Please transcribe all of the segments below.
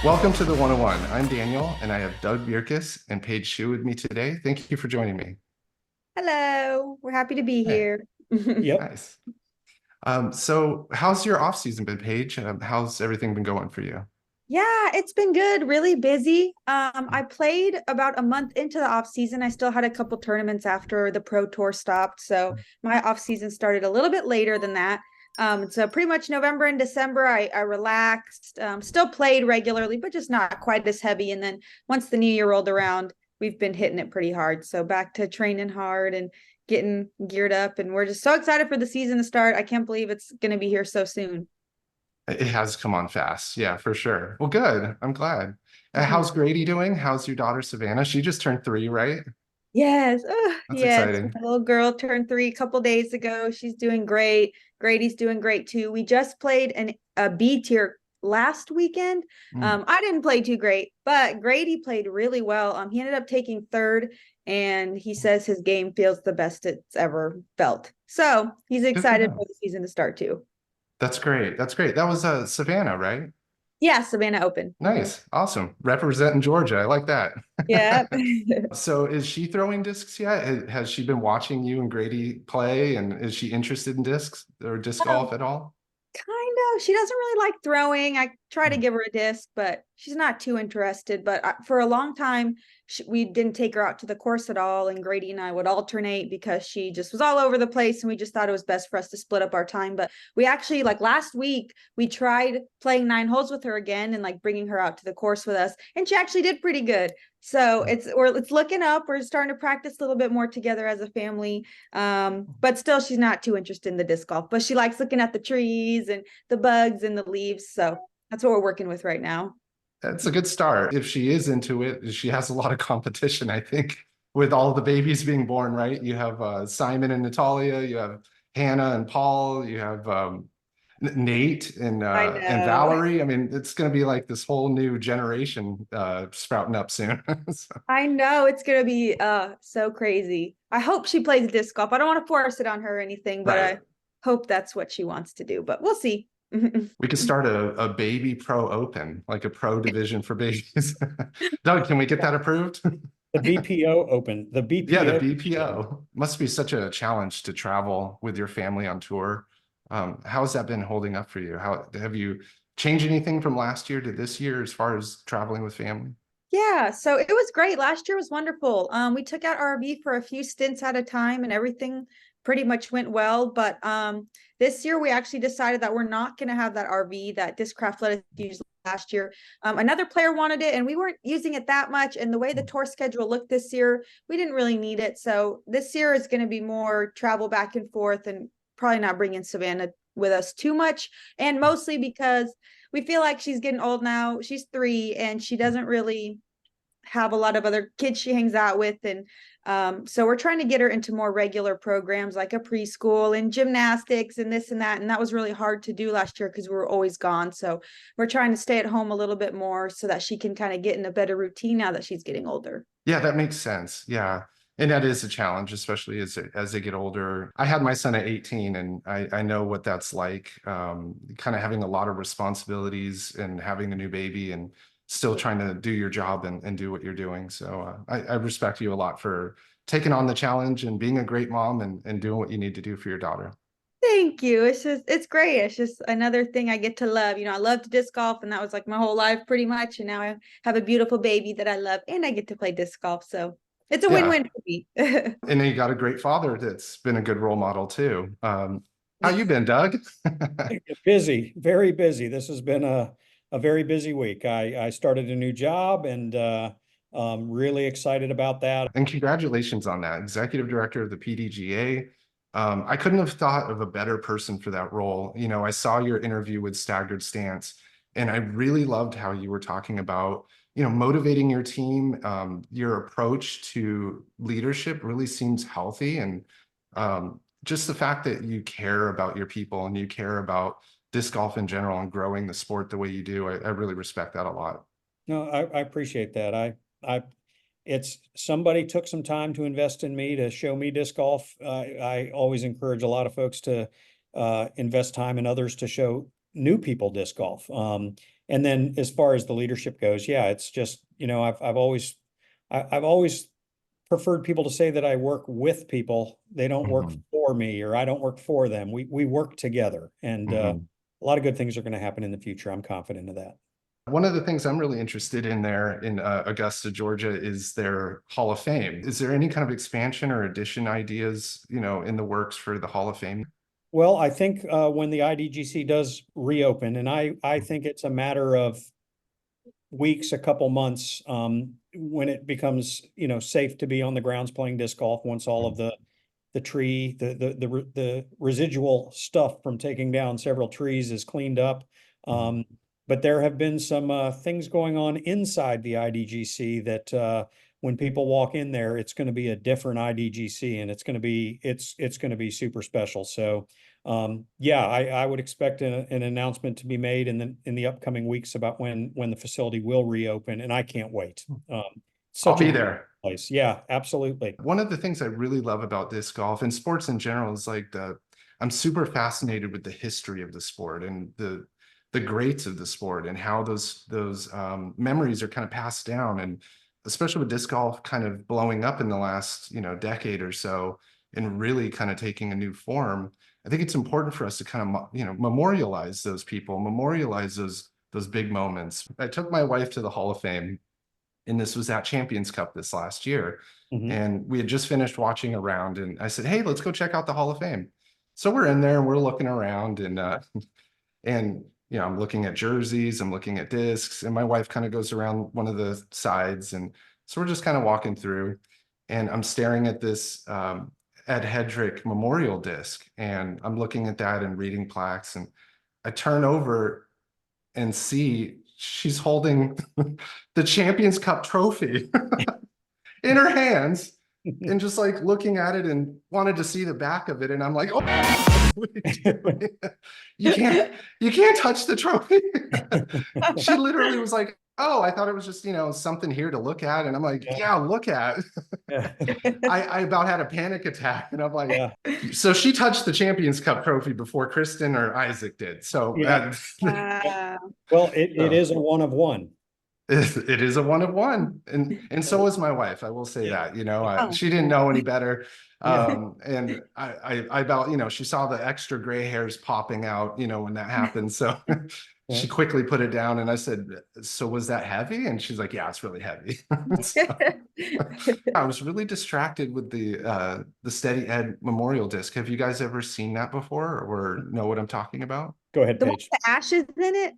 Welcome to the 101. I'm Daniel, and I have Doug Bjerkaas and PAIGE SHUE with me today. Thank you for joining me. Hello, we're happy to be Hey, here. Yep. nice. So how's your off season been, Paige? How's everything been going for you? Yeah, it's been good, really busy. I played about a month into the off season. I still had a couple tournaments after the pro tour stopped, so my off season started a little bit later than that. So pretty much November and December, I relaxed. Still played regularly, but just not quite as heavy. And then once the new year rolled around, we've been hitting it pretty hard. So back to training hard and getting geared up, and we're just so excited for the season to start. I can't believe it's going to be here so soon. It has come on fast. Yeah, for sure. Well, good. I'm glad. Mhm. How's Grady doing? How's your daughter, Savannah? She just turned 3, right? Yes. That's Yes. exciting. My little girl turned 3 a couple days ago. She's doing great. Grady's doing great too. We just played a B tier last weekend. Mm, I didn't play too great, but Grady played really well. He ended up taking third, and he says his game feels the best it's ever felt. So he's good for excited for him. the season to start too. That's great. That's great. That was Savannah, right? Yeah, Savannah Open. Nice. Awesome. Representing Georgia. I like that. Yeah. So is she throwing discs yet? Has she been watching you and Grady play? And is she interested in discs or disc golf at all? Kind of. She doesn't really like throwing. I try to Mm, give her a disc, but she's not too interested. But for a long time, we didn't take her out to the course at all. And Grady and I would alternate because she just was all over the place. And we just thought it was best for us to split up our time. But we actually, like last week, we tried playing 9 holes with her again and like bringing her out to the course with us. And she actually did pretty good. So mm. it's looking up. We're starting to practice a little bit more together as a family. But still she's not too interested in the disc golf, but she likes looking at the trees and the bugs and the leaves. So that's what we're working with right now. That's a good start. If she is into it, she has a lot of competition, I think, with all the babies being born, right? You have Simon and Natalia, you have Hannah and Paul, you have Nate I and know. Valerie. I mean, it's going to be like this whole new generation sprouting up soon. So, I know it's gonna be so crazy. I hope she plays disc golf. I don't want to force it on her or anything, but right. I hope that's what she wants to do. But we'll see. We could start a baby pro open, like a pro division for babies. Doug, can we get that approved? The BPO Open, the Yeah, the BPO. BPO must be such a challenge to travel with your family on tour. How has that been holding up for you? How have you changed anything from last year to this year as far as traveling with family? Yeah, so it was great. Last year was wonderful. We took out RV for a few stints at a time and everything pretty much went well. But this year we actually decided that we're not going to have that RV that Discraft let us use last year. Another player wanted it and we weren't using it that much. And the way the tour schedule looked this year, we didn't really need it. So this year is going to be more travel back and forth and probably not bringing Savannah with us too much. And mostly because we feel like she's getting old now. She's 3 and she doesn't really have a lot of other kids she hangs out with. And so we're trying to get her into more regular programs like a preschool and gymnastics and this and that. And that was really hard to do last year because we were always gone. So we're trying to stay at home a little bit more so that she can kind of get in a better routine now that she's getting older. Yeah, that makes sense. Yeah. And that is a challenge, especially as they get older. I had my son at 18 and I know what that's like, kind of having a lot of responsibilities and having a new baby and still trying to do your job and do what you're doing. So I respect you a lot for taking on the challenge and being a great mom and doing what you need to do for your daughter. Thank you. It's great. It's just another thing I get to love. I love to disc golf and that was like my whole life pretty much. And now I have a beautiful baby that I love and I get to play disc golf. So it's a Yeah. win-win for me. And then you got a great father that's been a good role model too. How you been, Doug? Busy, very busy. This has been a very busy week. I started a new job and really excited about that. And congratulations on that, executive director of the PDGA. I couldn't have thought of a better person for that role. I saw your interview with Staggered Stance, and I really loved how you were talking about, motivating your team. Your approach to leadership really seems healthy, and just the fact that you care about your people and you care about disc golf in general and growing the sport the way you do, I really respect that a lot. No, I appreciate that. I it's somebody took some time to invest in me to show me disc golf. I always encourage a lot of folks to invest time in others to show new people disc golf. And then as far as the leadership goes, yeah, it's just, I've always preferred people to say that I work with people. They don't work Mhm, for me, or I don't work for them. We work together, and a mhm. lot of good things are going to happen in the future. I'm confident of that. One of the things I'm really interested in there in Augusta, Georgia, is their Hall of Fame. Is there any kind of expansion or addition ideas, in the works for the Hall of Fame? Well, I think when the IDGC does reopen, and I think it's a matter of weeks, a couple months, when it becomes, safe to be on the grounds playing disc golf, once all of the tree, the residual stuff from taking down several trees is cleaned up. But there have been some things going on inside the IDGC that when people walk in there, it's going to be a different IDGC, and it's going to be super special. So yeah, I would expect an announcement to be made in the upcoming weeks about when the facility will reopen, and I can't wait. I'll Such a be great there. place. Yeah, absolutely. One of the things I really love about disc golf and sports in general is like I'm super fascinated with the history of the sport and the greats of the sport and how those memories are kind of passed down, and especially with disc golf kind of blowing up in the last decade or so and really kind of taking a new form. I think it's important for us to kind of memorialize those people, memorialize those big moments. I took my wife to the Hall of Fame, and this was at Champions Cup this last year. Mhm. And we had just finished watching a round, and I said, hey, let's go check out the Hall of Fame. So we're in there and we're looking around, and I'm looking at jerseys, I'm looking at discs, and my wife kind of goes around one of the sides. And so we're just kind of walking through, and I'm staring at this Ed Hedrick memorial disc, and I'm looking at that and reading plaques, and I turn over and see she's holding the Champions Cup trophy in her hands and just like looking at it and wanted to see the back of it. And I'm like, oh, what are you doing? You can't touch the trophy. She literally was like, oh, I thought it was just, something here to look at. And I'm like, yeah, look at. Yeah. I about had a panic attack, and I'm like, Yeah. so she touched the Champions Cup trophy before Kristen or Isaac did. So Yeah. Wow. Well, it so is a one of one. it is a one of one, and so is my wife. I will say Yeah. that, Oh, she didn't know any better. Yeah. And I about, she saw the extra gray hairs popping out, when that happened. So Yeah. she quickly put it down, and I said, so was that heavy? And she's like, yeah, it's really heavy. So, I was really distracted with the Steady Ed Memorial Disc. Have you guys ever seen that before or know what I'm talking about? Go ahead, the one Paige. with the ashes in it.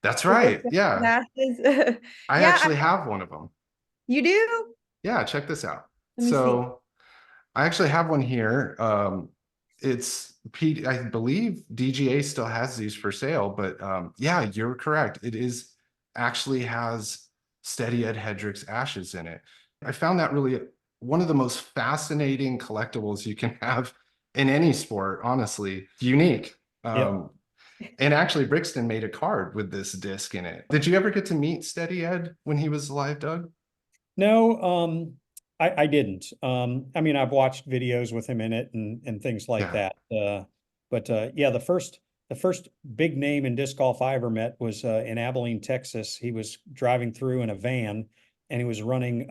That's The wood right. Yeah. ashes. I Yeah, actually have one of them. you do? Yeah, check this out. Let me see. So I actually have one here. It's I believe DGA still has these for sale, but yeah, you're correct. It is actually has Steady Ed Hedrick's ashes in it. I found that really one of the most fascinating collectibles you can have in any sport, honestly. Unique. Yep. And actually, Brixton made a card with this disc in it. Did you ever get to meet Steady Ed when he was alive, Doug? No, I didn't. I mean, I've watched videos with him in it and things like Yeah. that. But yeah, the first big name in disc golf I ever met was in Abilene, Texas. He was driving through in a van, and he was running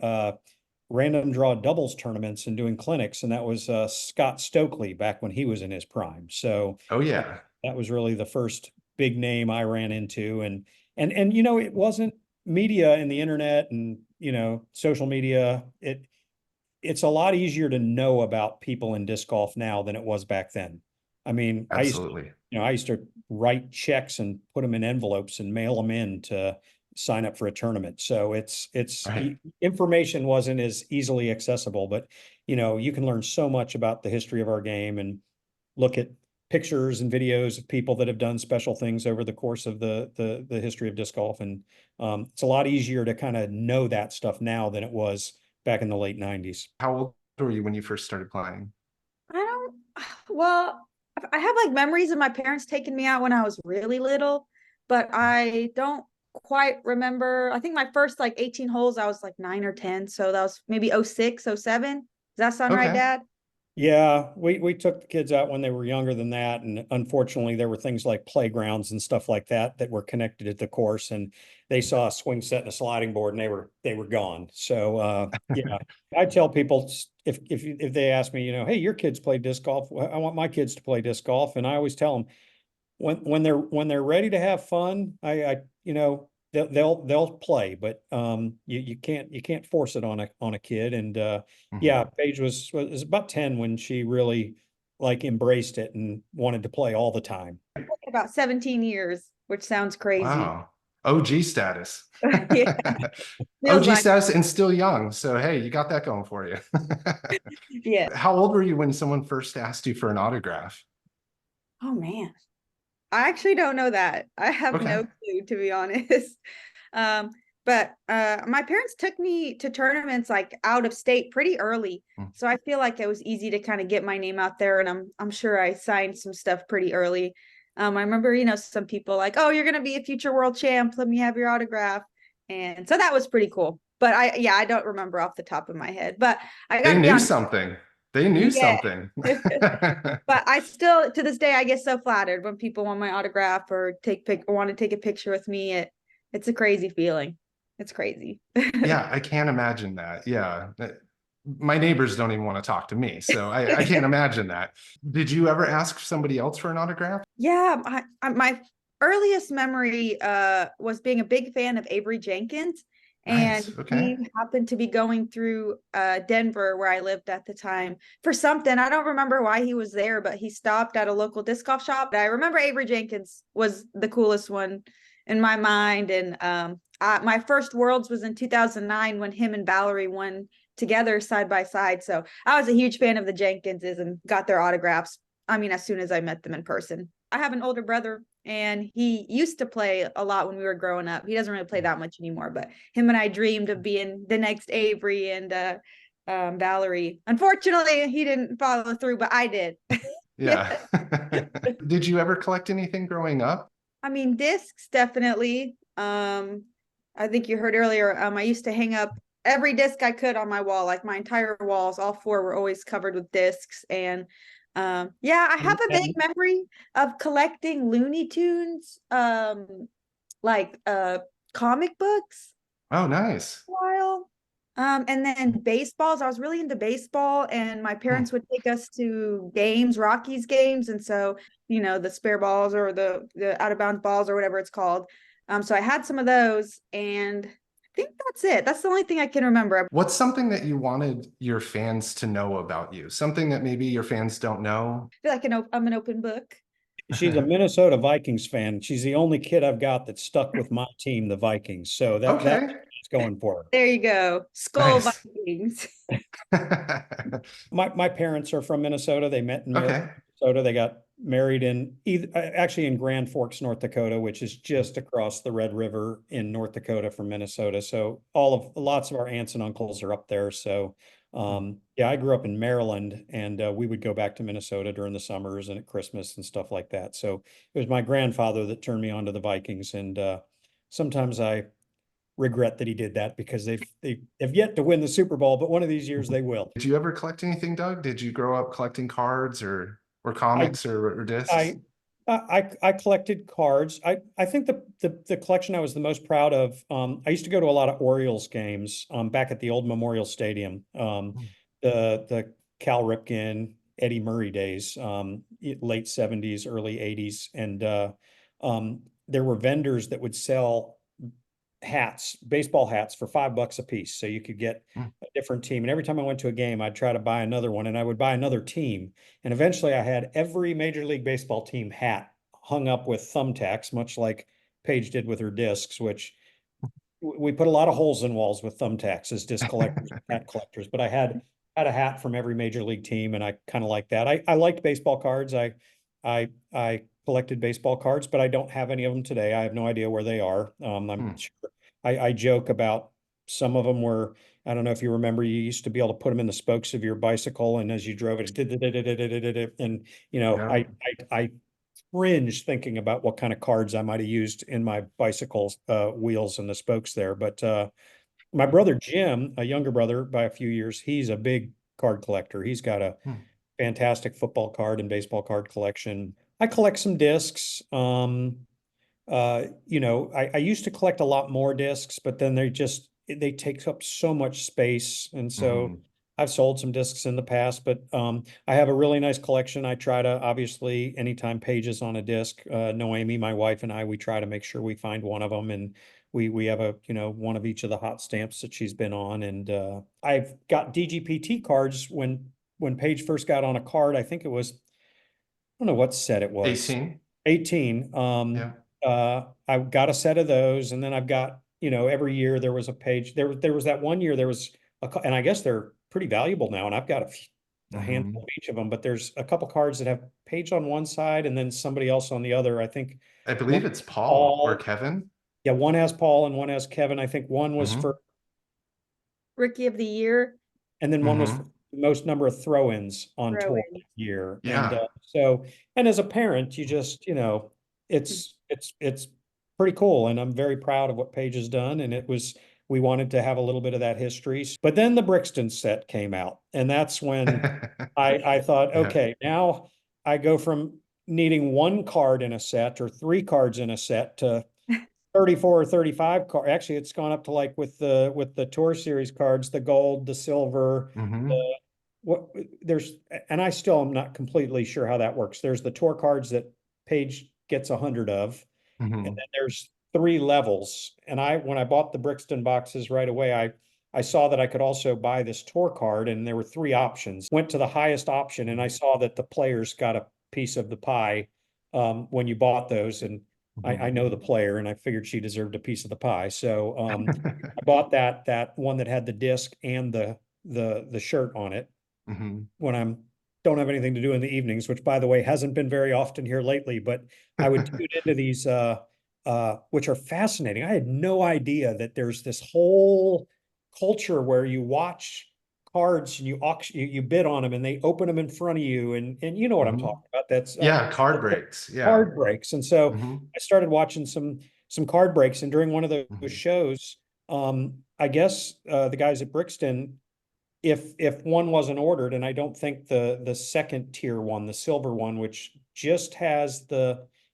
random draw doubles tournaments and doing clinics, and that was Scott Stokely back when he was in his prime. So Oh, yeah. that was really the first big name I ran into, and it wasn't media and the internet and social media. It's a lot easier to know about people in disc golf now than it was back then. I mean, Absolutely. I used to write checks and put them in envelopes and mail them in to sign up for a tournament. So Right. information wasn't as easily accessible, but you can learn so much about the history of our game and look at pictures and videos of people that have done special things over the course of the history of disc golf. And it's a lot easier to kind of know that stuff now than it was back in the late 90s. How old were you when you first started playing? I don't, well, I have like memories of my parents taking me out when I was really little, but I don't quite remember. I think my first like 18 holes, I was like 9 or 10. So that was maybe 06, 07. Does that sound right, Okay. Dad? Yeah, we took the kids out when they were younger than that, and unfortunately, there were things like playgrounds and stuff like that that were connected at the course, and they saw a swing set and a sliding board, and they were gone. So, yeah, I tell people if they ask me, hey, your kids play disc golf. Well, I want my kids to play disc golf, and I always tell them when they're ready to have fun, they'll play, but you can't force it on a kid. And yeah, Paige was about 10 when she really like embraced it and wanted to play all the time. About 17 years, which sounds crazy. Wow. OG status. Yeah, feels OG like, status and still young. So, hey, you got that going for you. yeah. How old were you when someone first asked you for an autograph? Oh man. I actually don't know that. I have Okay. no clue, to be honest. Um, but my parents took me to tournaments like out of state pretty early. Mm. So I feel like it was easy to kind of get my name out there, and I'm sure I signed some stuff pretty early. I remember, some people like, "Oh, you're gonna be a future world champ. Let me have your autograph." And so that was pretty cool. But I don't remember off the top of my head. But I They gotta be knew honest, something. They knew yeah. something. But I still, to this day, I get so flattered when people want my autograph or want to take a picture with me. It's a crazy feeling. It's crazy. Yeah, I can't imagine that. Yeah. My neighbors don't even want to talk to me, so I can't imagine that. Did you ever ask somebody else for an autograph? Yeah, my earliest memory was being a big fan of Avery Jenkins, and Nice. Okay. he happened to be going through Denver, where I lived at the time, for something. I don't remember why he was there, but he stopped at a local disc golf shop. I remember Avery Jenkins was the coolest one in my mind, and my first Worlds was in 2009 when him and Valerie won together side by side. So I was a huge fan of the Jenkinses and got their autographs. I mean, as soon as I met them in person. I have an older brother, and he used to play a lot when we were growing up. He doesn't really play that much anymore, but him and I dreamed of being the next Avery and Valerie. Unfortunately, he didn't follow through, but I did. Yeah. Did you ever collect anything growing up? I mean, discs definitely. I think you heard earlier. I used to hang up every disc I could on my wall, like my entire walls. All four were always covered with discs, and yeah, I have a big memory of collecting Looney Tunes, like comic books Oh, nice. for a while. And then baseballs. I was really into baseball, and my parents would take us to games, Rockies games, and so the spare balls or the out of bounds balls or whatever it's called. So I had some of those, and I think that's it. That's the only thing I can remember. What's something that you wanted your fans to know about you? Something that maybe your fans don't know? I feel like I'm an open book. She's a Minnesota Vikings fan. She's the only kid I've got that's stuck with my team, the Vikings. So that's Okay. going for her. There you go. Skull Nice. Vikings. My parents are from Minnesota. They met in Okay. Minnesota. They got married actually in Grand Forks, North Dakota, which is just across the Red River in North Dakota from Minnesota. So lots of our aunts and uncles are up there. So yeah, I grew up in Maryland, and we would go back to Minnesota during the summers and at Christmas and stuff like that. So it was my grandfather that turned me on to the Vikings, and sometimes I regret that he did that because they've yet to win the Super Bowl, but one of these years they will. Did you ever collect anything, Doug? Did you grow up collecting cards or comics or discs? I collected cards. I think the collection I was the most proud of, I used to go to a lot of Orioles games back at the old Memorial Stadium, the Cal Ripken, Eddie Murray days, late 70s, early 80s. And there were vendors that would sell baseball hats for $5 a piece. So you could get a different team. And every time I went to a game, I'd try to buy another one, and I would buy another team. And eventually I had every Major League Baseball team hat hung up with thumbtacks, much like Paige did with her discs, which we put a lot of holes in walls with thumbtacks as disc collectors, hat collectors. But I had a hat from every Major League team, and I kind of like that. I liked baseball cards. I collected baseball cards, but I don't have any of them today. I have no idea where they are. I'm sure I joke about some of them were, I don't know if you remember, you used to be able to put them in the spokes of your bicycle, and as you drove it, and I cringe thinking about what kind of cards I might have used in my bicycle wheels and the spokes there. But my brother Jim, a younger brother by a few years, he's a big card collector. He's got fantastic football card and baseball card collection. I collect some discs. You know, I used to collect a lot more discs, but then they take up so much space. And so Mhm. I've sold some discs in the past, but I have a really nice collection. I try to, obviously, anytime Paige is on a disc, Noemi, my wife, and I, we try to make sure we find one of them, and we have a, you know, one of each of the hot stamps that she's been on. And I've got DGPT cards when Paige first got on a card. I think it was, I don't know what set it was. 18. 18. Yeah. I've got a set of those, and then I've got, you know, every year there was a Page. There was that one year there was and I guess they're pretty valuable now, and I've got a handful Mhm. of each of them, but there's a couple cards that have Page on one side and then somebody else on the other. I think I one believe it's Paul or Paul, Kevin. yeah, one has Paul and one has Kevin. I think one was Mhm. for, Rookie of the year, and then one was for Mhm. the most number of throw-ins on throw tour in. that year. And Yeah. so, and as a parent, you just, you know, it's pretty cool. And I'm very proud of what Paige has done. And we wanted to have a little bit of that history. But then the Brixton set came out. And that's when I thought, Yeah. okay, now I go from needing one card in a set or three cards in a set to 34 or 35 card. Actually, it's gone up to, like, with the Tour Series cards, the gold, the silver, Mhm. the what there's, and I still am not completely sure how that works. There's the tour cards that Paige gets 100 of, and Mhm. then there's three levels. And when I bought the Brixton boxes right away, I saw that I could also buy this tour card, and there were three options. Went to the highest option, and I saw that the players got a piece of the pie when you bought those. And I Mhm. know the player, and I figured she deserved a piece of the pie. So I bought that one that had the disc and the shirt on it Mhm. when don't have anything to do in the evenings, which, by the way, hasn't been very often here lately, but I would tune into these which are fascinating. I had no idea that there's this whole culture where you watch cards and you bid on them, and they open them in front of you, and you know what I'm Mhm. talking about. That's Yeah, card breaks. Yeah. card breaks. And so Mhm. I started watching some card breaks, and during one of those Mhm. shows, I guess the guys at Brixton, if one wasn't ordered, and I don't think the second tier one, the silver one, which just has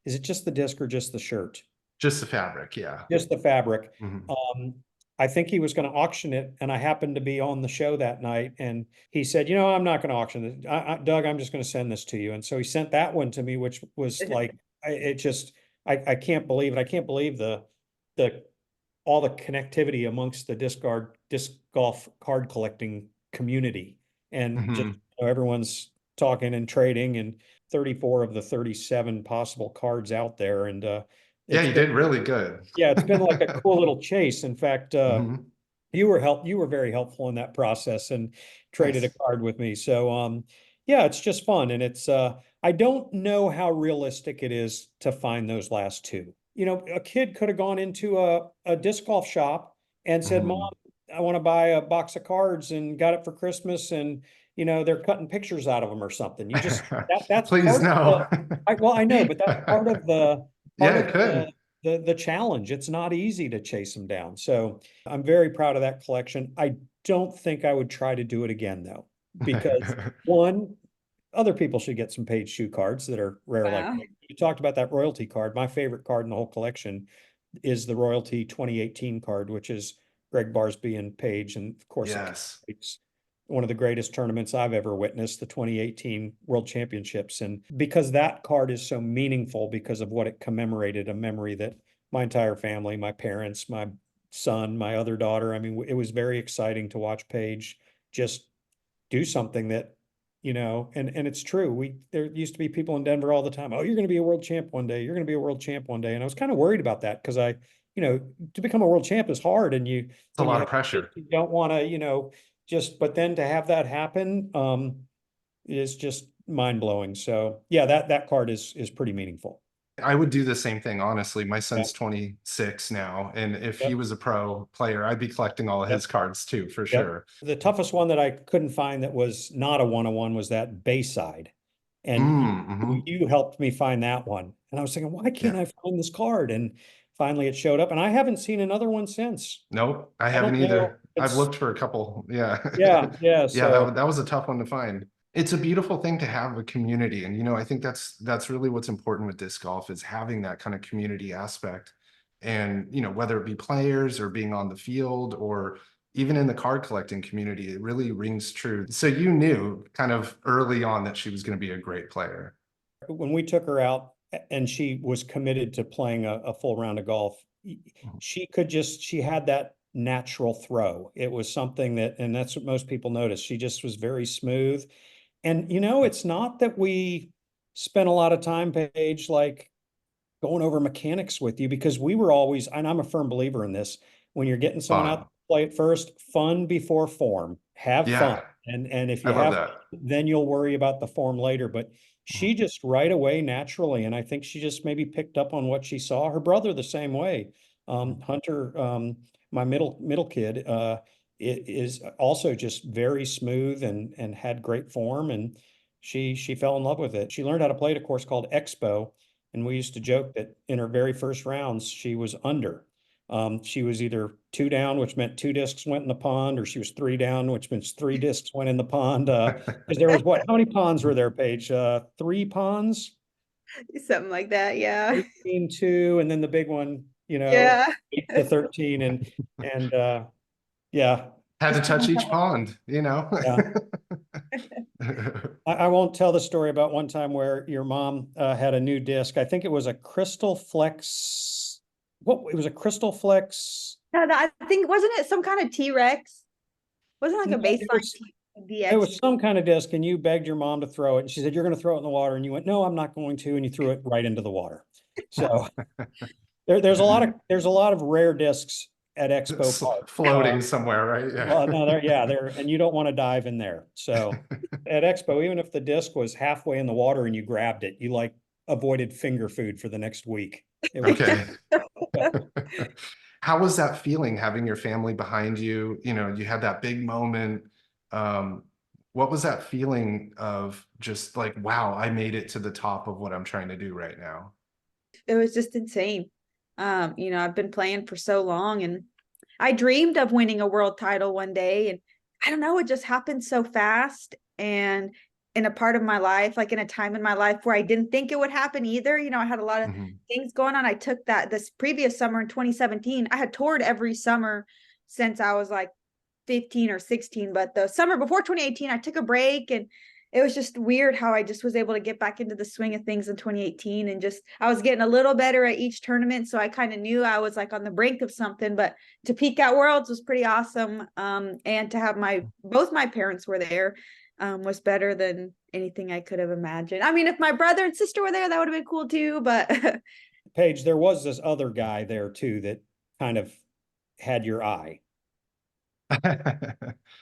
is it just the disc or just the shirt? Just the fabric. Yeah. Just the fabric. Mhm. Um, I think he was going to auction it, and I happened to be on the show that night, and he said, you know, I'm not going to auction it. Doug, I'm just going to send this to you. And so he sent that one to me, which was like, I can't believe it. I can't believe the all the connectivity amongst the disc golf card collecting community. And just, Mhm. you know, everyone's talking and trading, and 34 of the 37 possible cards out there. And Yeah, it's you been, did really good. yeah, it's been like a cool little chase. In fact, Mhm. you were very helpful in that process and traded a Nice. card with me. So yeah, it's just fun. And it's I don't know how realistic it is to find those last two. You know, a kid could have gone into a disc golf shop and said, Mom, Mhm. I want to buy a box of cards, and got it for Christmas, and you know, they're cutting pictures out of them or something. You just that's Please part of no. well, I know, but that's part Yeah, of it could. the challenge. It's not easy to chase them down. So I'm very proud of that collection. I don't think I would try to do it again, though, because one, other people should get some Paige shoe cards that are rare like Wow. that. You talked about that royalty card. My favorite card in the whole collection is the royalty 2018 card, which is Greg Barsby and Paige. And of course, Yes. it's one of the greatest tournaments I've ever witnessed, the 2018 World Championships. And because that card is so meaningful because of what it commemorated, a memory that my entire family, my parents, my son, my other daughter, I mean, it was very exciting to watch Paige just do something that, you know, and it's true. There used to be people in Denver all the time. Oh, you're going to be a world champ one day. You're going to be a world champ one day. And I was kind of worried about that because you know, to become a world champ is hard, and It's a when you lot of have kids, pressure. you don't want to, you know, but then to have that happen, is just mind blowing. So yeah, that card is pretty meaningful. I would do the same thing, honestly. My Yeah. son's 26 now, and if he Yep. was a pro player, I'd be collecting all of Yep. his cards too, for Yep. sure. The toughest one that I couldn't find that was not a one-on-one was that Bayside. And Mhm. you helped me find that one. And I was thinking, why can't Yeah. I find this card? And finally it showed up, and I haven't seen another one since. Nope, I I haven't don't know. either. I've looked for a couple. Yeah. Yeah. Yeah, So that was a tough one to find. It's a beautiful thing to have a community. And, I think that's really what's important with disc golf is having that kind of community aspect. And, whether it be players or being on the field or even in the card collecting community, it really rings true. So you knew kind of early on that she was going to be a great player. When we took her out and she was committed to playing a full round of golf, she had that natural throw. It was something and that's what most people notice. She just was very smooth. And, it's not that we spent a lot of time, Paige, like going over mechanics with you, because we were always, and I'm a firm believer in this, when you're getting someone out Fun. to play at first, fun before form, have fun. Yeah, And if I you love have, that. then you'll worry about the form later. But she just right away, naturally, and I think she just maybe picked up on what she saw. Her brother the same way. Hunter, my middle kid, is also just very smooth and had great form, and she fell in love with it. She learned how to play at a course called Expo, and we used to joke that in her very first rounds she was under. She was either 2 down, which meant 2 discs went in the pond, or she was 3 down, which means 3 discs went in the pond. Because there was how many ponds were there, Paige? 3 ponds? Something like that, yeah. 18, 2, and then the big one, Yeah. 8 to 13. And yeah. Had to Just touch each pond, Yeah. I won't tell the story about one time where your mom had a new disc. I think it was a Crystal Flex. It was a Crystal Flex. No, I think, wasn't it some kind of T-Rex? Wasn't it like a No, baseline it DX? was some kind of disc, and you begged your mom to throw it. And she said, "You're going to throw it in the water." And you went, "No, I'm not going to." And you threw it right into the water. So there's a lot of rare discs at Expo Park. Floating somewhere, right? Yeah. Well, no, and you don't want to dive in there. So at Expo, even if the disc was halfway in the water and you grabbed it, you like avoided finger food for the next week. Okay. How was that feeling having your family behind you? You had that big moment. What was that feeling of just like, wow, I made it to the top of what I'm trying to do right now? It was just insane. I've been playing for so long, and I dreamed of winning a world title one day, and I don't know, it just happened so fast, and in a part of my life, like in a time in my life where I didn't think it would happen either. I had a lot of things going on. I took this previous summer in 2017. I had toured every summer since I was like 15 or 16, but the summer before 2018, I took a break, and it was just weird how I just was able to get back into the swing of things in 2018, and I was getting a little better at each tournament. So I kind of knew I was like on the brink of something, but to peak at Worlds was pretty awesome. And to have both my parents were there, was better than anything I could have imagined. I mean, if my brother and sister were there, that would have been cool too, but Paige, there was this other guy there too that kind of had your eye.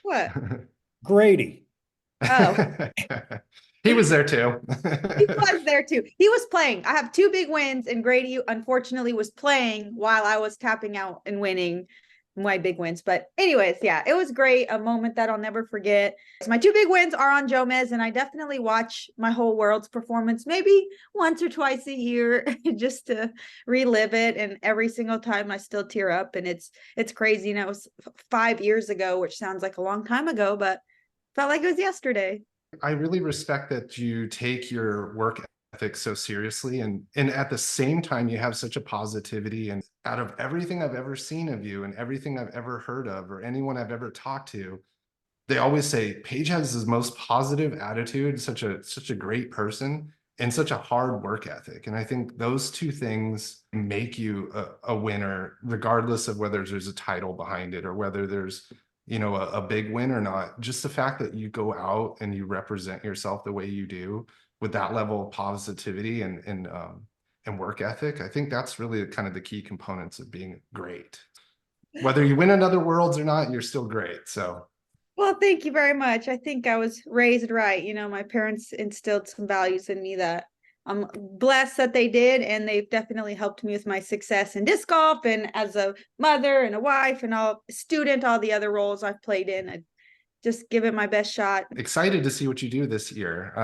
what? Grady. Oh, He was there too. he was there too. He was playing. I have 2 big wins, and Grady unfortunately was playing while I was tapping out and winning my big wins. But anyways, yeah, it was great. A moment that I'll never forget. So my 2 big wins are on Jomez, and I definitely watch my whole World's performance maybe once or twice a year just to relive it. And every single time I still tear up, and it's crazy. It was 5 years ago, which sounds like a long time ago, but felt like it was yesterday. I really respect that you take your work ethic so seriously, and at the same time you have such a positivity. And out of everything I've ever seen of you and everything I've ever heard of or anyone I've ever talked to, they always say Paige has his most positive attitude, such a great person, and such a hard work ethic. And I think those 2 things make you a winner, regardless of whether there's a title behind it or whether there's a big win or not. Just the fact that you go out and you represent yourself the way you do with that level of positivity and work ethic, I think that's really kind of the key components of being great. Whether you win another Worlds or not, you're still great. So, well, thank you very much. I think I was raised right. My parents instilled some values in me that I'm blessed that they did, and they've definitely helped me with my success in disc golf and as a mother and a wife and all the other roles I've played in. I just give it my best shot. Excited to see what you do this year.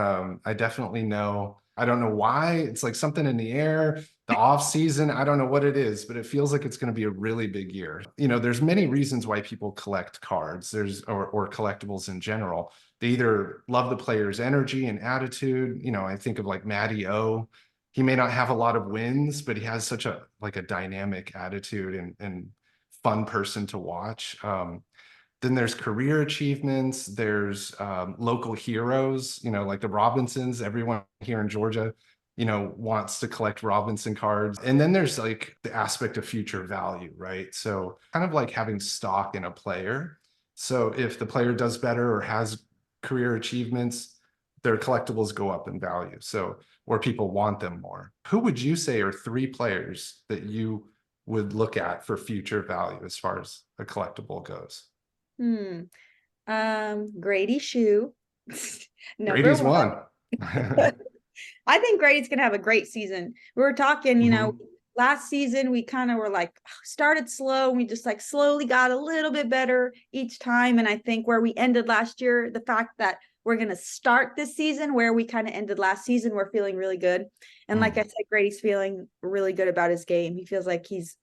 I definitely know I don't know why. It's like something in the air, the off season. I don't know what it is, but it feels like it's going to be a really big year. You know, there's many reasons why people collect cards. Or collectibles in general. They either love the player's energy and attitude. You know, I think of like Matty O. He may not have a lot of wins, but he has such a dynamic attitude and fun person to watch. Then there's career achievements. There's local heroes, you know, like the Robinsons. Everyone here in Georgia, you know, wants to collect Robinson cards. And then there's like the aspect of future value, right? So kind of like having stock in a player. So if the player does better or has career achievements, their collectibles go up in value. So, or people want them more. Who would you say are 3 players that you would look at for future value as far as a collectible goes? Grady Shoe. Number Brady's one. one. I think Grady's gonna have a great season. We were talking, you know, last season we kind of were like started slow, and we just like slowly got a little bit better each time. And I think where we ended last year, the fact that we're gonna start this season where we kind of ended last season, we're feeling really good. And like I said, Grady's feeling really good about his game. He feels like he's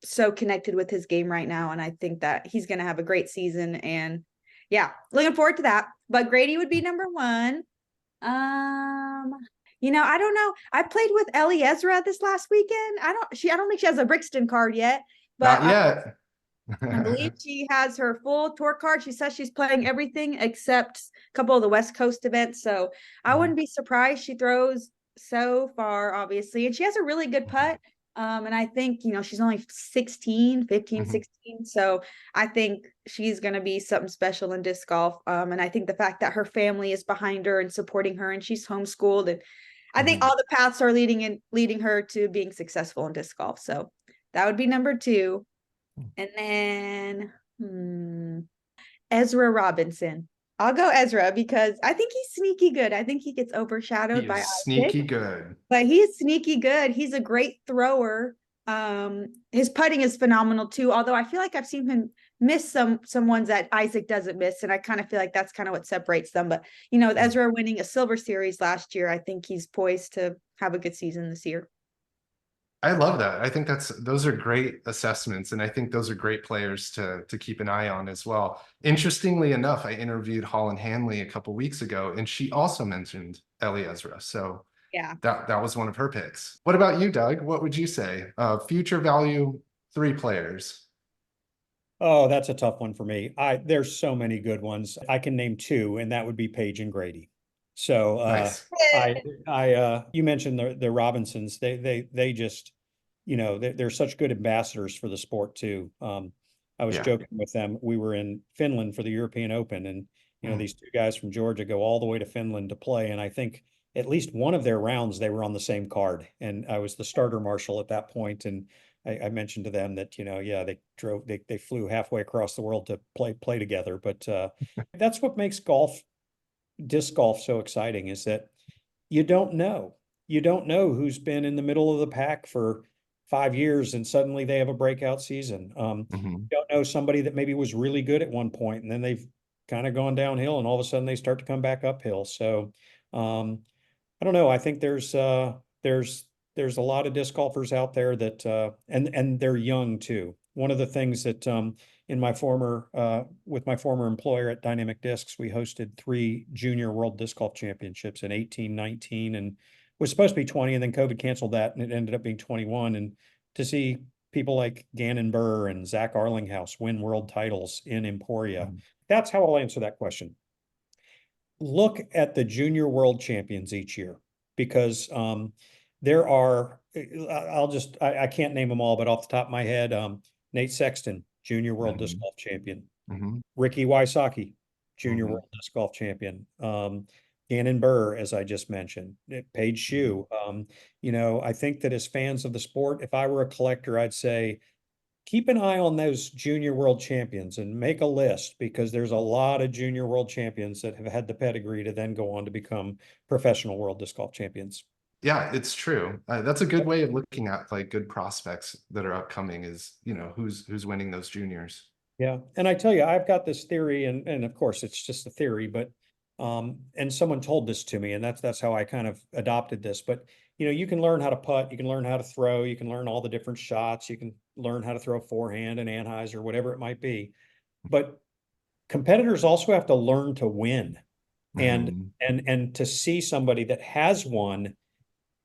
so connected with his game right now, and I think that he's gonna have a great season. And yeah, looking forward to that. But Grady would be number one. You know, I don't know. I played with Ellie Ezra this last weekend. I don't think she has a Brixton card yet, but Not yet. I believe she has her full tour card. She says she's playing everything except a couple of the West Coast events. So I wouldn't be surprised. She throws so far, obviously, and she has a really good putt. And I think, you know, she's only 16, 15, 16. So I think she's going to be something special in disc golf. And I think the fact that her family is behind her and supporting her, and she's homeschooled, and I think all the paths are leading her to being successful in disc golf. So that would be number 2. And then Ezra Robinson. I'll go Ezra because I think he's sneaky good. I think he gets overshadowed He by is Isaac, sneaky good. but he's sneaky good. He's a great thrower. His putting is phenomenal too. Although I feel like I've seen him miss some ones that Isaac doesn't miss, and I kind of feel like that's kind of what separates them. But you know, with Ezra winning a silver series last year, I think he's poised to have a good season this year. I love that. I think those are great assessments, and I think those are great players to keep an eye on as well. Interestingly enough, I interviewed Holland Hanley a couple weeks ago, and she also mentioned Ellie Ezra. So Yeah. that was one of her picks. What about you, Doug? What would you say? Future value 3 players. Oh, that's a tough one for me. There's so many good ones. I can name 2, and that would be Paige and Grady. So Nice. you mentioned the Robinsons. They just, you know, they're such good ambassadors for the sport too. I was joking with them. We were in Finland for the European Open, and you know, these 2 guys from Georgia go all the way to Finland to play. And I think at least one of their rounds they were on the same card, and I was the starter marshal at that point. And I mentioned to them that, you know, yeah, they flew halfway across the world to play together. But that's what makes disc golf so exciting, is that you don't know who's been in the middle of the pack for 5 years and suddenly they have a breakout season. You don't know somebody that maybe was really good at one point and then they've kind of gone downhill and all of a sudden they start to come back uphill. So I don't know. I think there's a lot of disc golfers out there that and they're young too. One of the things that in my former with my former employer at Dynamic Discs, we hosted 3 junior world disc golf championships in 18, 19, and was supposed to be 20, and then COVID canceled that, and it ended up being 21. And to see people like Gannon Burr and Zach Arlinghouse win world titles in Emporia, that's how I'll answer that question. Look at the junior world champions each year, because there are, I can't name them all, but off the top of my head, Nate Sexton, junior world disc golf champion. Ricky Wysocki, junior world disc golf champion. Gannon Burr, as I just mentioned, Paige Shue. You know, I think that as fans of the sport, if I were a collector, I'd say, keep an eye on those junior world champions and make a list, because there's a lot of junior world champions that have had the pedigree to then go on to become professional world disc golf champions. Yeah, it's true. That's a good way of looking at like good prospects that are upcoming, is, you know, who's winning those juniors. Yeah. And I tell you, I've got this theory, and of course it's just a theory, but and someone told this to me, and that's how I kind of adopted this. But you can learn how to putt, you can learn how to throw, you can learn all the different shots, you can learn how to throw forehand and Anheuser, whatever it might be. But competitors also have to learn to win, and to see somebody that has won,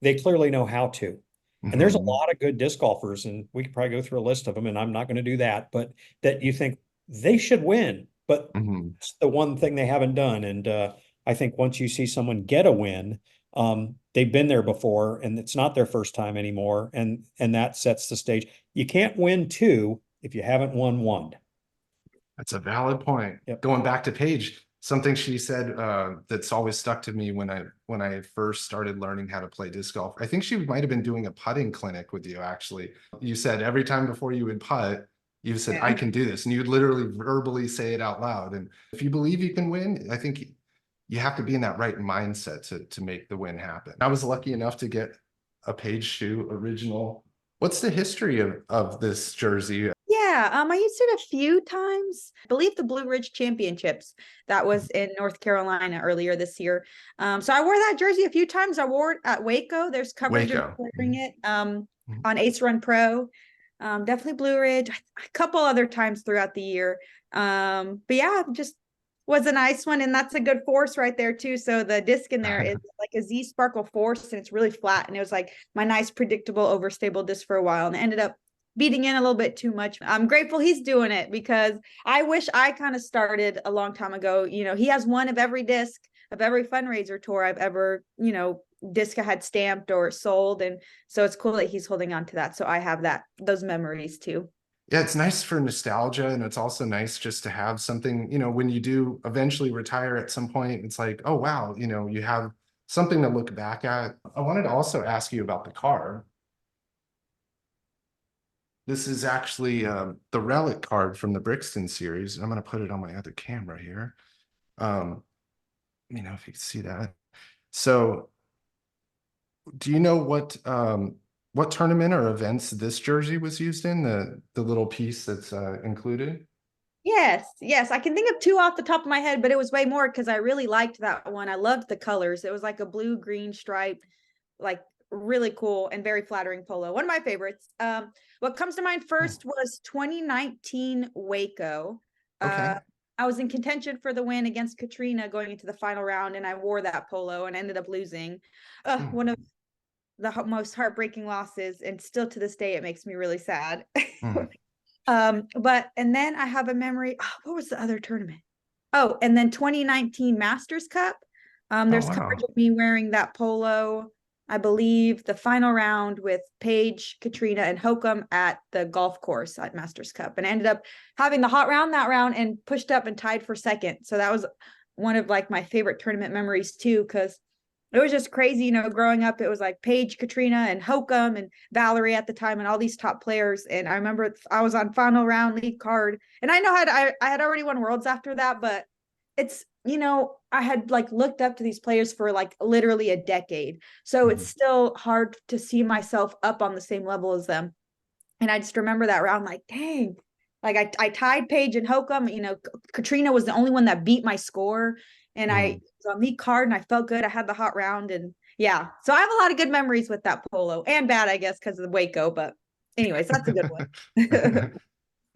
they clearly know how to. And there's a lot of good disc golfers, and we could probably go through a list of them, and I'm not going to do that, but that you think they should win, but it's the one thing they haven't done. And I think once you see someone get a win, they've been there before, and it's not their first time anymore, and that sets the stage. You can't win two if you haven't won one. That's a valid point. Yep. Going back to Paige, something she said that's always stuck to me when I first started learning how to play disc golf. I think she might have been doing a putting clinic with you, actually. You said every time before you would putt, you said, I can do this. And you would literally verbally say it out loud. And if you believe you can win, I think you have to be in that right mindset to make the win happen. I was lucky enough to get a PAIGE Shue original. What's the history of this jersey? Yeah, I used it a few times. I believe the Blue Ridge Championships, that was in North Carolina earlier this year. So I wore that jersey a few times. I wore it at Waco. There's coverage of wearing it on Ace Run Pro. Definitely Blue Ridge, a couple other times throughout the year. But yeah, just was a nice one, and that's a good force right there too. So the disc in there is like a Z Sparkle force, and it's really flat, and it was like my nice predictable overstable disc for a while, and it ended up beating in a little bit too much. I'm grateful he's doing it, because I wish I kind of started a long time ago. He has one of every disc of every fundraiser tour I've ever, disc I had stamped or sold. And so it's cool that he's holding on to that. So I have those memories too. Yeah, it's nice for nostalgia, and it's also nice just to have something, when you do eventually retire at some point, it's like, oh, wow, you have something to look back at. I wanted to also ask you about the car. This is actually the relic card from the Brixton series. I'm going to put it on my other camera here. Let me know if you can see that. So do you know what tournament or events this jersey was used in, the little piece that's included? Yes. I can think of two off the top of my head, but it was way more because I really liked that one. I loved the colors. It was like a blue-green stripe, like really cool and very flattering polo. One of my favorites. What comes to mind first was 2019 Waco. Okay. I was in contention for the win against Katrina going into the final round, and I wore that polo and ended up losing. One of the most heartbreaking losses, and still to this day it makes me really sad. And then I have a memory. What was the other tournament? And then 2019 Masters Cup. There's coverage of me wearing that polo, I believe, the final round with Paige, Katrina, and Hokum at the golf course at Masters Cup, and I ended up having the hot round that round and pushed up and tied for second. So that was one of like my favorite tournament memories too, because it was just crazy, growing up. It was like Paige, Katrina, and Hokum, and Valerie at the time, and all these top players. And I remember I was on final round lead card, and I know I had already won Worlds after that, but it's, I had like looked up to these players for like literally a decade. So it's still hard to see myself up on the same level as them. And I just remember that round, like, dang, like I tied Paige and Hokum. Katrina was the only one that beat my score, and I was on lead card, and I felt good. I had the hot round, and yeah. So I have a lot of good memories with that polo, and bad, I guess, because of the Waco. But anyways, that's a good one.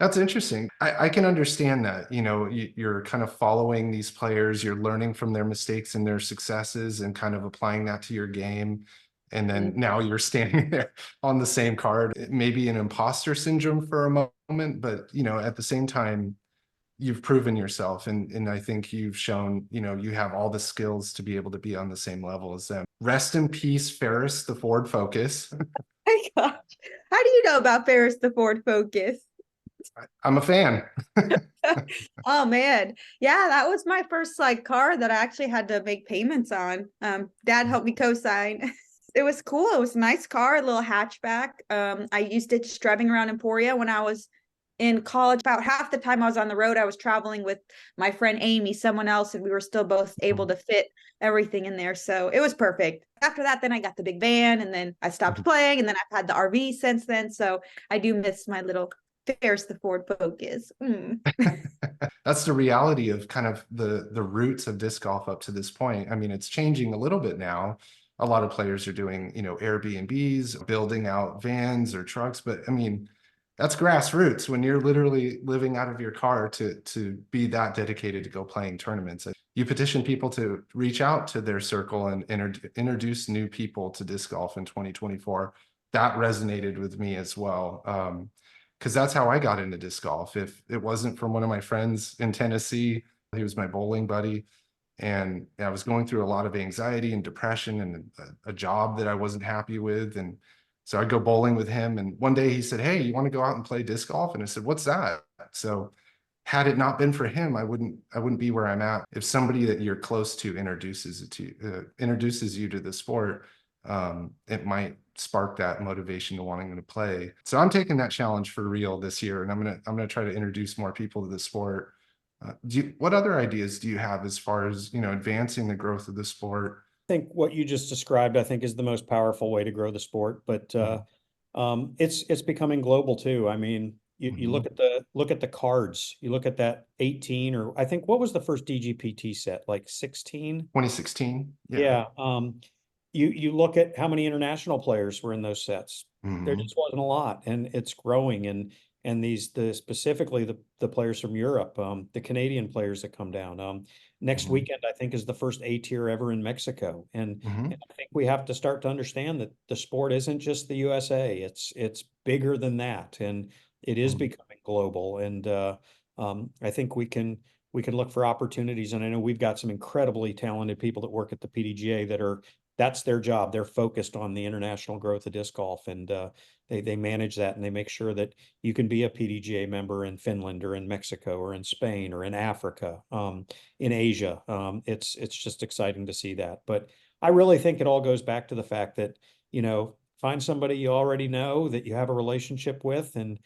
That's interesting. I can understand that, you're kind of following these players, you're learning from their mistakes and their successes and kind of applying that to your game. And then now you're standing there on the same card. It may be an imposter syndrome for a moment, but, at the same time, you've proven yourself. And I think you've shown, you have all the skills to be able to be on the same level as them. Rest in peace, Ferris, the Ford Focus. My gosh. How do you know about Ferris, the Ford Focus? I'm a fan. Oh man. Yeah, that was my first like car that I actually had to make payments on. Dad helped me co-sign. It was cool. It was a nice car, a little hatchback. I used it just driving around Emporia when I was in college. About half the time I was on the road, I was traveling with my friend Amy, someone else, and we were still both able to fit everything in there. So it was perfect. After that, then I got the big van, and then I stopped playing, and then I've had the RV since then. So I do miss my little Ferris the Ford Focus. That's the reality of kind of the roots of disc golf up to this point. I mean, it's changing a little bit now. A lot of players are doing, you know, Airbnbs, building out vans or trucks, but I mean, that's grassroots when you're literally living out of your car to be that dedicated to go playing tournaments. You petition people to reach out to their circle and introduce new people to disc golf in 2024. That resonated with me as well. Because that's how I got into disc golf. If it wasn't from one of my friends in Tennessee, he was my bowling buddy, and I was going through a lot of anxiety and depression and a job that I wasn't happy with. And so I'd go bowling with him. And one day he said, "Hey, you want to go out and play disc golf?" And I said, "What's that?" So had it not been for him, I wouldn't be where I'm at. If somebody that you're close to introduces you to the sport, it might spark that motivation to wanting to play. So I'm taking that challenge for real this year, and I'm gonna try to introduce more people to the sport. What other ideas do you have as far as, you know, advancing the growth of the sport? Think what you just described, I think, is the most powerful way to grow the sport, but it's becoming global too. I mean, you look at the cards, you look at that 18, or I think, what was the first DGPT set, like 16? 2016. Yeah. You look at how many international players were in those sets. There just wasn't a lot, and it's growing. And specifically the players from Europe, the Canadian players that come down. Next weekend, I think, is the first A tier ever in Mexico. And I think we have to start to understand that the sport isn't just the USA. It's bigger than that, and it is becoming global. And I think we can look for opportunities. And I know we've got some incredibly talented people that work at the PDGA that's their job. They're focused on the international growth of disc golf, and they manage that, and they make sure that you can be a PDGA member in Finland or in Mexico or in Spain or in Africa, in Asia. It's just exciting to see that. But I really think it all goes back to the fact that, you know, find somebody you already know that you have a relationship with, and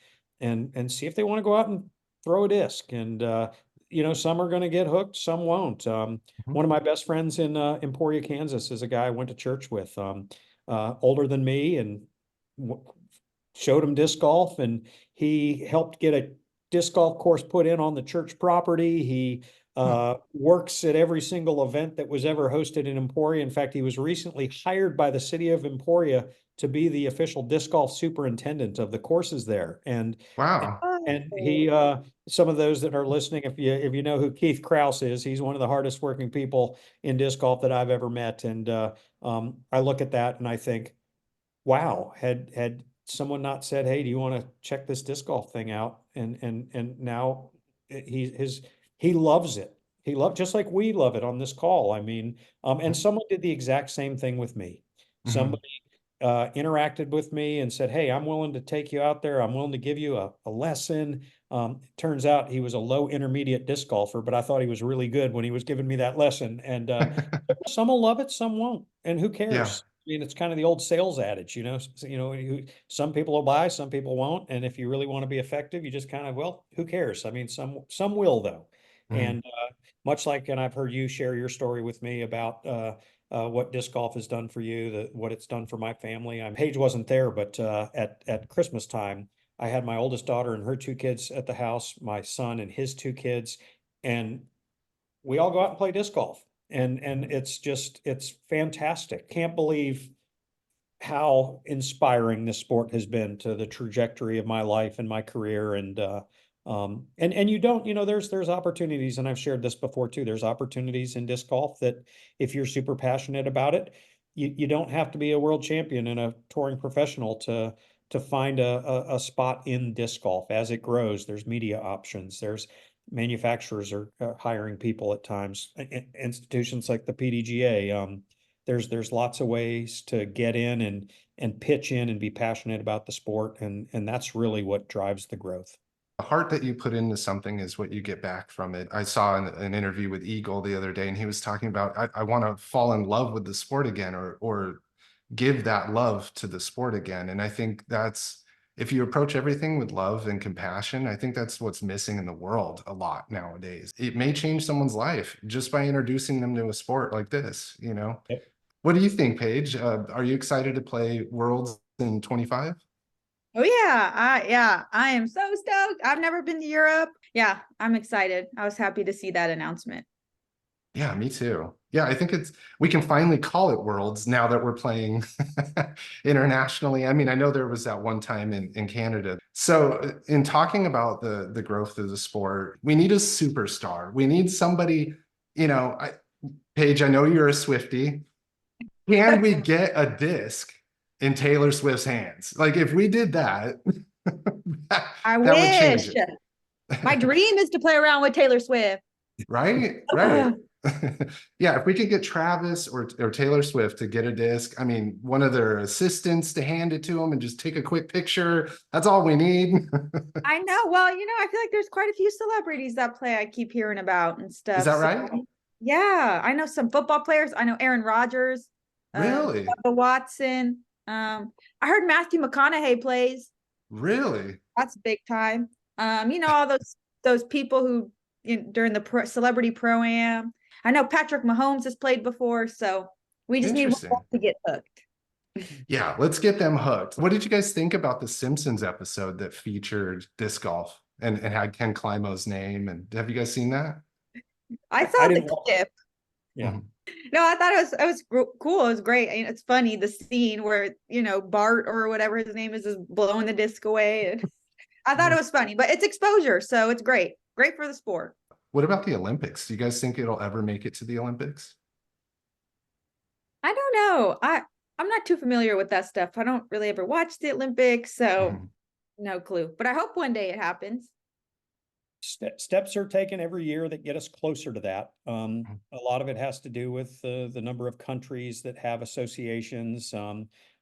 see if they want to go out and throw a disc. And you know, some are going to get hooked, some won't. One of my best friends in Emporia, Kansas, is a guy I went to church with, older than me, and showed him disc golf, and he helped get a disc golf course put in on the church property. He works at every single event that was ever hosted in Emporia. In fact, he was recently hired by the city of Emporia to be the official disc golf superintendent of the courses there. And Wow. he, some of those that are listening, if you know who Keith Krause is, he's one of the hardest working people in disc golf that I've ever met. And I look at that and I think, wow, had someone not said, "Hey, do you want to check this disc golf thing out?" And now he loves it. He loved, just like we love it on this call. I mean, and someone did the exact same thing with me. Somebody interacted with me and said, "Hey, I'm willing to take you out there. I'm willing to give you a lesson." Turns out he was a low intermediate disc golfer, but I thought he was really good when he was giving me that lesson. And some will love it, some won't. And who Yeah. cares? I mean, it's kind of the old sales adage, you know, some people will buy, some people won't. And if you really want to be effective, you just kind of, well, who cares? I mean, some will, though. And much like, and I've heard you share your story with me about what disc golf has done for you, what it's done for my family. Paige wasn't there, but at Christmas time, I had my oldest daughter and her two kids at the house, my son and his two kids, and we all go out and play disc golf. And it's fantastic. Can't believe how inspiring this sport has been to the trajectory of my life and my career. And you don't, you know, there's opportunities, and I've shared this before too. There's opportunities in disc golf that if you're super passionate about it, you don't have to be a world champion and a touring professional to find a spot in disc golf. As it grows, there's media options. There's manufacturers are hiring people at times. Institutions like the PDGA. There's lots of ways to get in and pitch in and be passionate about the sport, and that's really what drives the growth. The heart that you put into something is what you get back from it. I saw an interview with Eagle the other day, and he was talking about, I want to fall in love with the sport again, or give that love to the sport again. And I think that's, if you approach everything with love and compassion, I think that's what's missing in the world a lot nowadays. It may change someone's life just by introducing them to a sport like this, you know? Yep. What do you think, Paige? Are you excited to play Worlds in 25? Oh yeah, I am so stoked. I've never been to Europe. Yeah, I'm excited. I was happy to see that announcement. Yeah, me too. Yeah, I think we can finally call it Worlds now that we're playing internationally. I mean, I know there was that one time in Canada. So in talking about the growth of the sport, we need a superstar. We need somebody, Paige, I know you're a Swiftie. Can we get a disc in Taylor Swift's hands? Like if we did that, I that would change wish. it. My dream is to play around with Taylor Swift. Right, right. Yeah, if we could get Travis or Taylor Swift to get a disc, I mean, one of their assistants to hand it to them and just take a quick picture, that's all we need. I know. Well, I feel like there's quite a few celebrities that play I keep hearing about and Is stuff. that So, right? yeah, I know some football players. I know Aaron Rodgers, Really? Bubba Watson. I heard Matthew McConaughey plays. Really? That's big time. All those people who during the celebrity pro-am. I know Patrick Mahomes has played before, so we just need one Interesting. to get hooked. Yeah, let's get them hooked. What did you guys think about the Simpsons episode that featured disc golf and had Ken Climo's name? And have you guys seen that? I I saw the didn't watch. clip. Yeah. Mhm. No, I thought it was cool. It was great. I mean, it's funny the scene where Bart or whatever his name is blowing the disc away. And I thought it was funny, but it's exposure, so it's great for the sport. What about the Olympics? Do you guys think it'll ever make it to the Olympics? I don't know. I'm not too familiar with that stuff. I don't really ever watch the Olympics, so Mhm. no clue. But I hope one day it happens. Steps are taken every year that get us closer to that. Mhm. A lot of it has to do with the number of countries that have associations.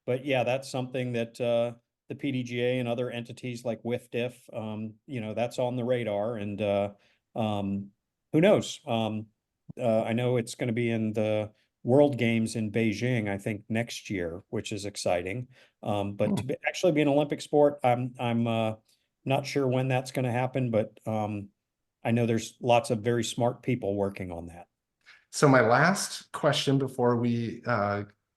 But yeah, that's something that the PDGA and other entities like WIFDIF, that's on the radar. And who knows? I know it's going to be in the World Games in Beijing, I think next year, which is exciting. But to actually be an Olympic sport, I'm not sure when that's going to happen, but I know there's lots of very smart people working on that. So my last question before we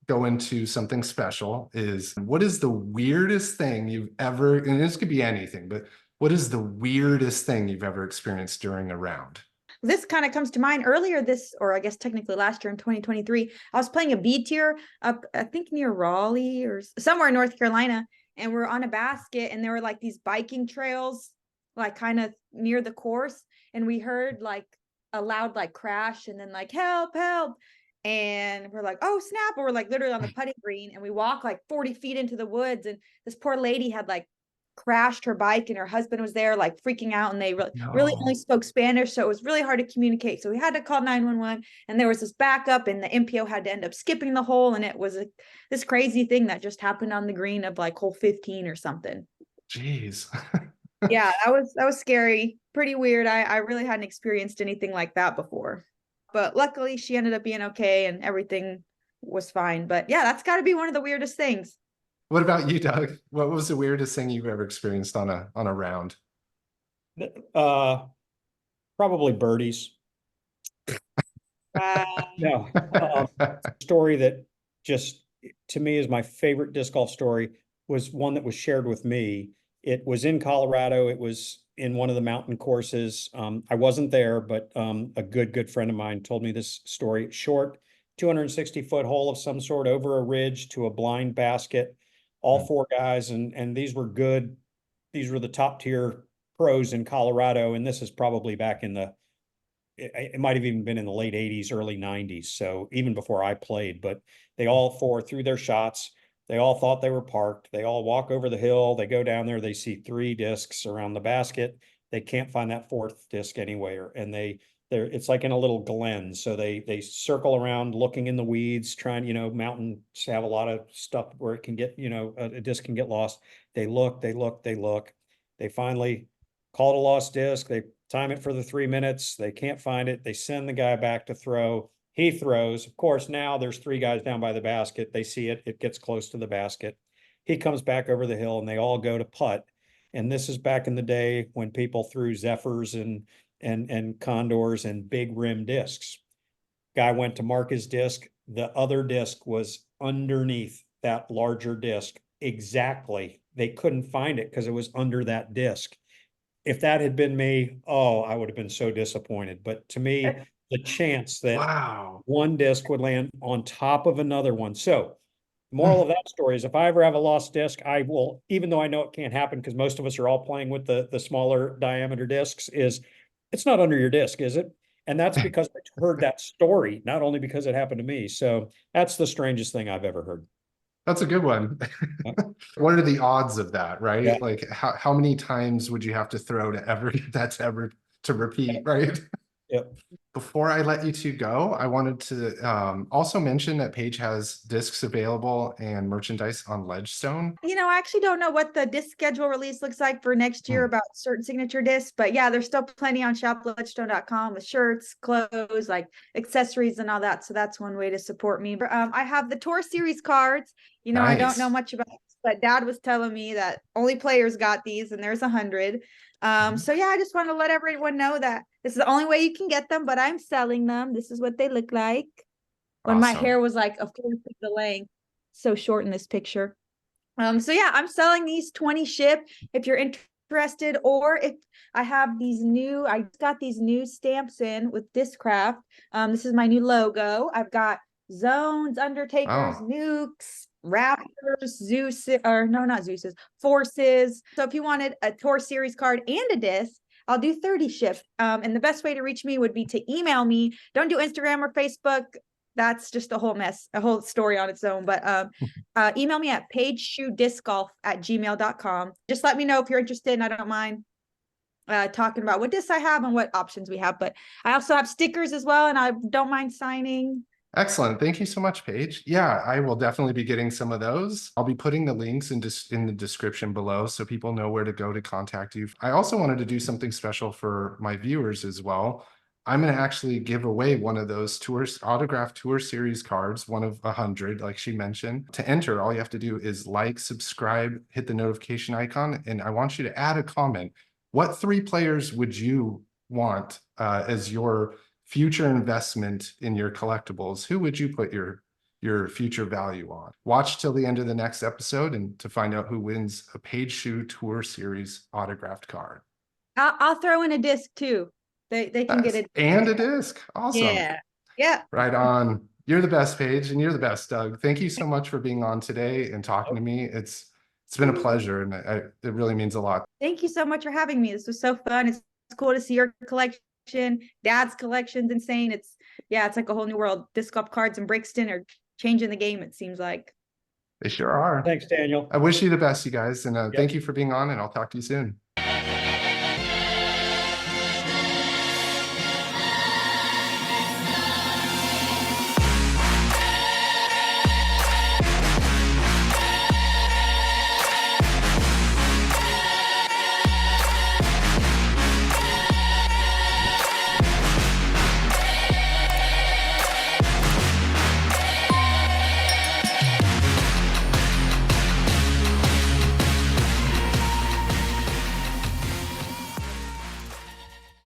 go into something special is, what is the weirdest thing you've ever, and this could be anything, but what is the weirdest thing you've ever experienced during a round? This kind of comes to mind earlier or I guess technically last year in 2023. I was playing a B tier up, I think near Raleigh or somewhere in North Carolina, and we're on a basket, and there were like these biking trails, like kind of near the course, and we heard like a loud like crash, and then like help, help, and we're like, oh snap, and we're like literally on the putting green, and we walk like 40 feet into the woods, and this poor lady had like crashed her bike, and her husband was there like freaking out, and they really only No. spoke Spanish, so it was really hard to communicate, so we had to call 911, and there was this backup, and the MPO had to end up skipping the hole, and it was this crazy thing that just happened on the green of like hole 15 or something. Jeez. Yeah, that was scary, pretty weird. I really hadn't experienced anything like that before, but luckily she ended up being okay and everything was fine. But yeah, that's got to be one of the weirdest things. What about you, Doug? What was the weirdest thing you've ever experienced on a round? Uh, Probably birdies. No, story that just to me is my favorite disc golf story was one that was shared with me. It was in Colorado. It was in one of the mountain courses. I wasn't there, but a good friend of mine told me this story. Short, 260-foot hole of some sort over a ridge to a blind basket. All four guys, and these were good. These were the top tier pros in Colorado, and this is probably back in it might have even been in the late 80s, early 90s. So even before I played, but they all four threw their shots. They all thought they were parked. They all walk over the hill. They go down there. They see three discs around the basket. They can't find that fourth disc anywhere. And it's like in a little glen. So they circle around looking in the weeds, trying, mountains have a lot of stuff where it can get, a disc can get lost. They look. They finally call it a lost disc. They time it for the 3 minutes. They can't find it. They send the guy back to throw. He throws. Of course, now there's three guys down by the basket. They see it. It gets close to the basket. He comes back over the hill and they all go to putt. And this is back in the day when people threw Zephyrs and Condors and big rim discs. Guy went to mark his disc. The other disc was underneath that larger disc, exactly they couldn't find it because it was under that disc. If that had been me, oh, I would have been so disappointed. But to me, the chance that Wow. one disc would land on top of another one. So moral of that story is if I ever have a lost disc, I will, even though I know it can't happen because most of us are all playing with the smaller diameter discs, is it's not under your disc, is it? And that's because I heard that story, not only because it happened to me. So that's the strangest thing I've ever heard. That's a good one. Yeah. What are the odds of that, right? Yeah. Like how many times would you have to throw to ever get that to repeat, right? Yep. Before I let you two go, I wanted to also mention that Paige has discs available and merchandise on Ledgestone. You know, I actually don't know what the disc schedule release looks like for next year about certain signature discs, but yeah, there's still plenty on shopledgestone.com with shirts, clothes, like accessories and all that. So that's one way to support me. I have the Tour Series cards. You know, I don't know Nice. much about this, but Dad was telling me that only players got these and there's 100. So yeah, I just want to let everyone know that this is the only way you can get them, but I'm selling them. This is what they look like. When my Awesome. hair was like a fourth of the length, so short in this picture. So yeah, I'm selling these 20 ship if you're interested, or if I have these new, I got these new stamps in with Discraft. This is my new logo. I've got Zones, Undertakers, Oh. Nukes, Raptors, Zeus, or no, not Zeus's, Forces. So if you wanted a Tour Series card and a disc, I'll do 30 ship. And the best way to reach me would be to email me. Don't do Instagram or Facebook. That's just a whole mess, a whole story on its own. But email me at paigeshuediscgolf@gmail.com. Just let me know if you're interested, and I don't mind talking about what discs I have and what options we have. But I also have stickers as well, and I don't mind signing. Excellent. Thank you so much, Paige. Yeah, I will definitely be getting some of those. I'll be putting the links in the description below so people know where to go to contact you. I also wanted to do something special for my viewers as well. I'm going to actually give away one of those autographed Tour Series cards, one of 100, like she mentioned. To enter, all you have to do is like, subscribe, hit the notification icon, and I want you to add a comment. What 3 players would you want as your future investment in your collectibles? Who would you put your future value on? Watch till the end of the next episode and to find out who wins a Paige Shue Tour Series autographed card. I'll throw in a disc too. They can get it. And a disc. Awesome. Yeah. Right on. You're the best, Paige, and you're the best, Doug. Thank you so much for being on today and talking to me. It's been a pleasure, and it really means a lot. Thank you so much for having me. This was so fun. It's cool to see your collection. Dad's collection's insane. It's like a whole new world. Disc golf cards in Brixton are changing the game, it seems like. They sure are. Thanks, Daniel. I wish you the best, you guys, and thank you for being on, and I'll talk to you soon.